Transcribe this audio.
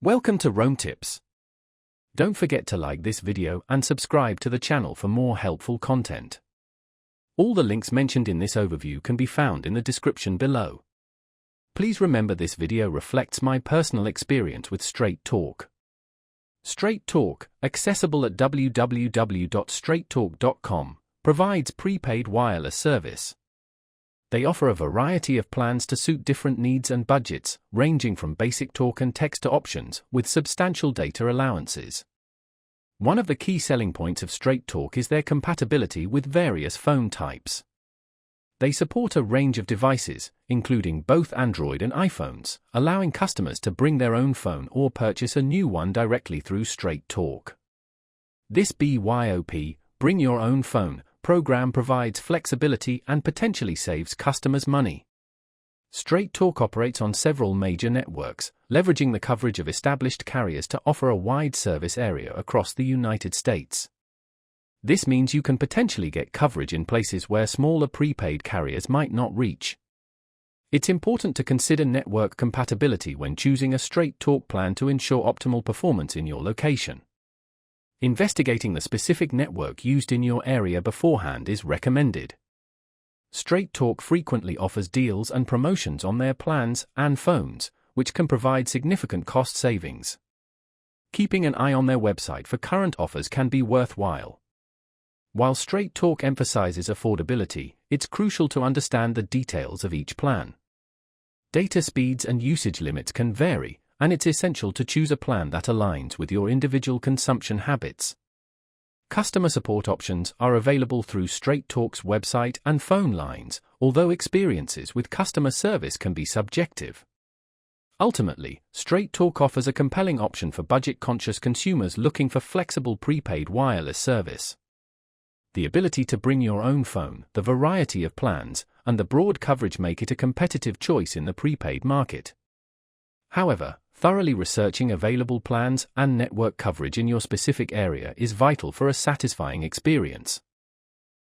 Welcome to Roam Tips. Don't forget to like this video and subscribe to the channel for more helpful content. All the links mentioned in this overview can be found in the description below. Please remember this video reflects my personal experience with Straight Talk. Straight Talk, accessible at www.straighttalk.com, provides prepaid wireless service. They offer a variety of plans to suit different needs and budgets, ranging from basic talk and text to options with substantial data allowances. One of the key selling points of Straight Talk is their compatibility with various phone types. They support a range of devices, including both Android and iPhones, allowing customers to bring their own phone or purchase a new one directly through Straight Talk. This BYOP, Bring Your Own Phone, program provides flexibility and potentially saves customers money. Straight Talk operates on several major networks, leveraging the coverage of established carriers to offer a wide service area across the United States. This means you can potentially get coverage in places where smaller prepaid carriers might not reach. It's important to consider network compatibility when choosing a Straight Talk plan to ensure optimal performance in your location. Investigating the specific network used in your area beforehand is recommended. Straight Talk frequently offers deals and promotions on their plans and phones, which can provide significant cost savings. Keeping an eye on their website for current offers can be worthwhile. While Straight Talk emphasizes affordability, it's crucial to understand the details of each plan. Data speeds and usage limits can vary, and it's essential to choose a plan that aligns with your individual consumption habits. Customer support options are available through Straight Talk's website and phone lines, although experiences with customer service can be subjective. Ultimately, Straight Talk offers a compelling option for budget-conscious consumers looking for flexible prepaid wireless service. The ability to bring your own phone, the variety of plans, and the broad coverage make it a competitive choice in the prepaid market. However, thoroughly researching available plans and network coverage in your specific area is vital for a satisfying experience.